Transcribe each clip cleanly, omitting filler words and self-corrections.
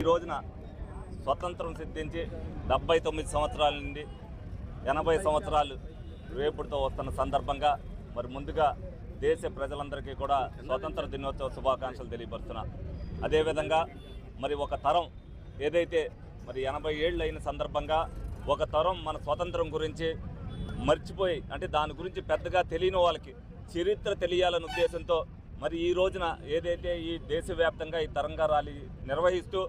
ఈ రోజున స్వతంత్రం సిద్ధించి 79 సంవత్సరాల నుండి 80 సంవత్సరాలు రేపుతో వస్తున్న సందర్భంగా మరి ముందుగా దేశ ప్రజలందరికీ కూడా స్వతంత్ర దినోత్సవ శుభాకాంక్షలు తెలియపరుస్తున్నా. అదేవిధంగా మరి ఒక తరం ఏదైతే మరి 80 ఏళ్ళు అయిన సందర్భంగా ఒక తరం మన స్వతంత్రం గురించి మర్చిపోయి అంటే దాని గురించి పెద్దగా తెలియని వాళ్ళకి చరిత్ర తెలియాలనే ఉద్దేశంతో మరి ఈ రోజున ఏదైతే ఈ దేశవ్యాప్తంగా ఈ తరంగా ర్యాలీ నిర్వహిస్తూ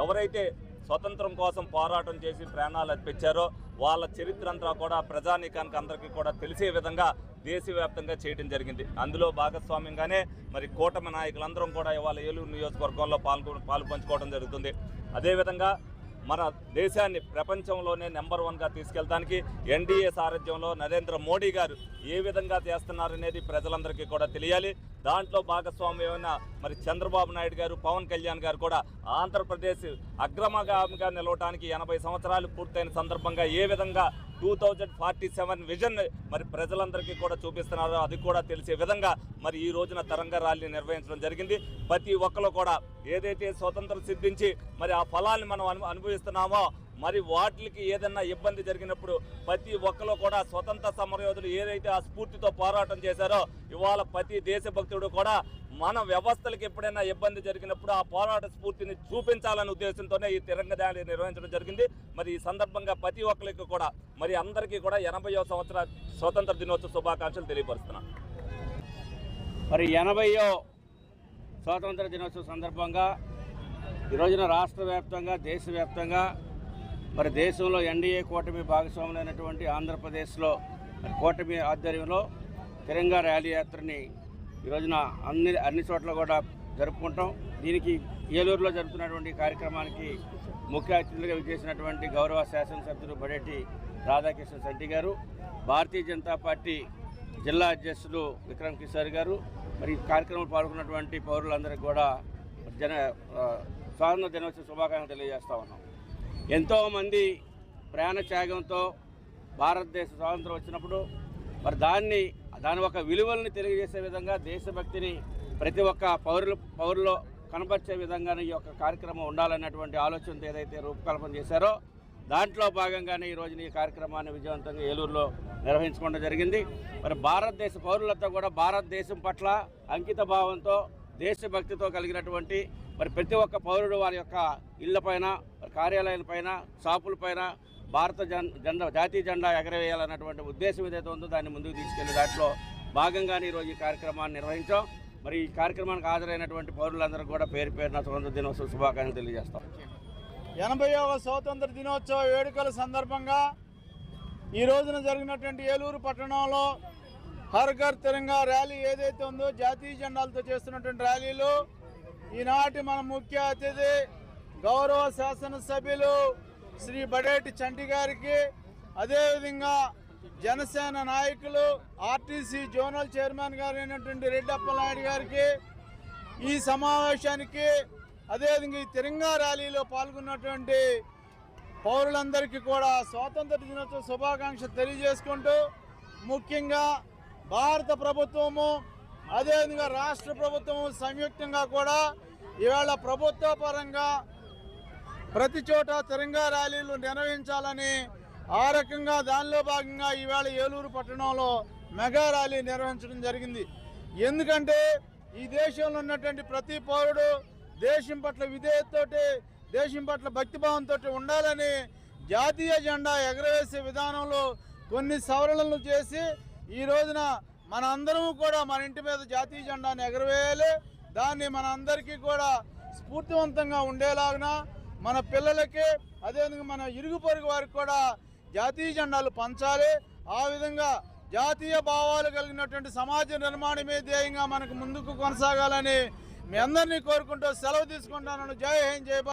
ఎవరైతే స్వతంత్రం కోసం పోరాటం చేసి ప్రాణాలు అర్పించారో వాళ్ళ చరిత్ర అంతా కూడా ప్రజానీకానికి అందరికీ కూడా తెలిసే విధంగా దేశవ్యాప్తంగా చేయడం జరిగింది. అందులో భాగస్వామ్యంగానే మరి కూటమి నాయకులందరం కూడా ఇవాళ ఏలూరు నియోజకవర్గంలో పాలు పంచుకోవడం జరుగుతుంది. అదేవిధంగా మన దేశాన్ని ప్రపంచంలోనే నెంబర్ 1గా తీసుకెళ్ళడానికి ఎన్డీఏ సారథ్యంలో నరేంద్ర మోడీ గారు ఏ విధంగా చేస్తున్నారనేది ప్రజలందరికీ కూడా తెలియాలి. దాంట్లో భాగస్వామ్యమైన మరి చంద్రబాబు నాయుడు గారు, పవన్ కళ్యాణ్ గారు కూడా ఆంధ్రప్రదేశ్ అగ్రగామిగా నిలవడానికి 80 సంవత్సరాలు పూర్తయిన సందర్భంగా ఏ విధంగా 2047 విజన్ మరి ప్రజలందరికీ కూడా చూపిస్తున్నారో అది కూడా తెలిసే విధంగా మరి ఈ రోజున తరంగ ర్యాలీ నిర్వహించడం జరిగింది. ప్రతి ఒక్కరు కూడా ఏదైతే స్వతంత్రం సిద్ధించి మరి ఆ ఫలాన్ని మనం అనుభవిస్తున్నామో మరి వాటికి ఏదన్నా ఇబ్బంది జరిగినప్పుడు ప్రతి ఒక్కరు కూడా స్వతంత్ర సమరయోధులు ఏదైతే ఆ స్ఫూర్తితో పోరాటం చేశారో ఇవాళ ప్రతి దేశభక్తుడు కూడా మన వ్యవస్థలకు ఎప్పుడైనా ఇబ్బంది జరిగినప్పుడు ఆ పోరాట స్ఫూర్తిని చూపించాలనే ఉద్దేశంతోనే ఈ తిరంగ ర్యాలీ నిర్వహించడం జరిగింది. మరి ఈ సందర్భంగా ప్రతి ఒక్కరికి కూడా మరి అందరికీ కూడా 80వ సంవత్సర స్వతంత్ర దినోత్సవ శుభాకాంక్షలు తెలియపరుస్తున్నాను. మరి 80వ స్వాతంత్ర దినోత్సవ సందర్భంగా ఈ రోజున రాష్ట్ర వ్యాప్తంగా దేశవ్యాప్తంగా మరి దేశంలో ఎన్డీఏ కూటమి భాగస్వాములైనటువంటి ఆంధ్రప్రదేశ్లో కూటమి ఆధ్వర్యంలో తిరంగా ర్యాలీ యాత్రని ఈ రోజున అన్ని చోట్ల కూడా జరుపుకుంటాం. దీనికి ఏలూరులో జరుపుతున్నటువంటి కార్యక్రమానికి ముఖ్య అతిథులుగా విచ్చేసినటువంటి గౌరవ శాసనసభ్యులు బడేటి రాధాకృష్ణ సంటి గారు, భారతీయ జనతా పార్టీ జిల్లా అధ్యక్షులు విక్రమ్ కిషోర్ గారు, మరి ఈ కార్యక్రమంలో పాల్గొన్నటువంటి పౌరులందరికీ కూడా స్వాతంత్ర దినోత్సవ శుభాకాంక్షలు తెలియజేస్తూ ఉన్నాం. ఎంతోమంది ప్రాణ త్యాగంతో భారతదేశ స్వాతంత్రం వచ్చినప్పుడు మరి దాని ఒక విలువల్ని తెలియజేసే విధంగా దేశభక్తిని ప్రతి ఒక్క పౌరులో కనపరిచే విధంగానే ఈ యొక్క కార్యక్రమం ఉండాలన్నటువంటి ఆలోచనతో ఏదైతే రూపకల్పన చేశారో దాంట్లో భాగంగానే ఈ రోజున ఈ కార్యక్రమాన్ని విజయవంతంగా ఏలూరులో నిర్వహించుకోవడం జరిగింది. మరి భారతదేశ పౌరులతో కూడా భారతదేశం పట్ల అంకిత భావంతో దేశభక్తితో కలిగినటువంటి మరి ప్రతి ఒక్క పౌరుడు వారి యొక్క ఇళ్లపైన కార్యాలయాలపైన షాపులపైన భారత జెండా జాతీయ జెండా ఎగరవేయాలన్నటువంటి ఉద్దేశం ఏదైతే ఉందో దాన్ని ముందుకు తీసుకెళ్లి దాంట్లో భాగంగానే ఈరోజు ఈ కార్యక్రమాన్ని నిర్వహించాం. మరి ఈ కార్యక్రమానికి హాజరైనటువంటి పౌరులందరూ కూడా పేరు పేరున స్వతంత్ర దినోత్సవ శుభాకాంక్షలు తెలియజేస్తాం. 80వ స్వాతంత్ర దినోత్సవ వేడుకల సందర్భంగా ఈ రోజున జరిగినటువంటి ఏలూరు పట్టణంలో హర్ ఘర్ తిరంగా ర్యాలీ ఏదైతే ఉందో జాతీయ జెండాలతో చేస్తున్నటువంటి ర్యాలీలో ఈనాటి మన ముఖ్య అతిథి గౌరవ శాసనసభ్యులు శ్రీ బడేటి చంటి గారికి, అదేవిధంగా జనసేన నాయకులు ఆర్టీసీ జోనల్ చైర్మన్ గారు అయినటువంటి రెడ్డి అప్పలనాయుడు గారికి, ఈ సమావేశానికి అదేవిధంగా ఈ తిరంగా ర్యాలీలో పాల్గొన్నటువంటి పౌరులందరికీ కూడా స్వాతంత్ర దినోత్సవ శుభాకాంక్షలు తెలియజేసుకుంటూ ముఖ్యంగా భారత ప్రభుత్వము అదేవిధంగా రాష్ట్ర ప్రభుత్వము సంయుక్తంగా కూడా ఇవాళ ప్రభుత్వ పరంగా ప్రతి చోట తిరంగా ర్యాలీలు నిర్వహించాలని ఆ రకంగా దానిలో భాగంగా ఇవాళ ఏలూరు పట్టణంలో మెగా ర్యాలీ నిర్వహించడం జరిగింది. ఎందుకంటే ఈ దేశంలో ఉన్నటువంటి ప్రతి పౌరుడు దేశం పట్ల విధేయతతోటి దేశం పట్ల భక్తిభావంతో ఉండాలని జాతీయ జెండా ఎగరవేసే విధానంలో కొన్ని సవరణలు చేసి ఈ రోజున మన అందరము కూడా మన ఇంటి మీద జాతీయ జెండాను ఎగరవేయాలి. దాన్ని మన అందరికీ కూడా స్ఫూర్తివంతంగా ఉండేలాగిన మన పిల్లలకి అదేవిధంగా మన ఇరుగు పొరుగు వారికి కూడా జాతీయ జెండాలు పంచాలి. ఆ విధంగా జాతీయ భావాలు కలిగినటువంటి సమాజ నిర్మాణమే ధ్యేయంగా మనకు ముందుకు కొనసాగాలని మీ అందరినీ కోరుకుంటూ సెలవు తీసుకుంటాను. జై హింద్, జై భారత్.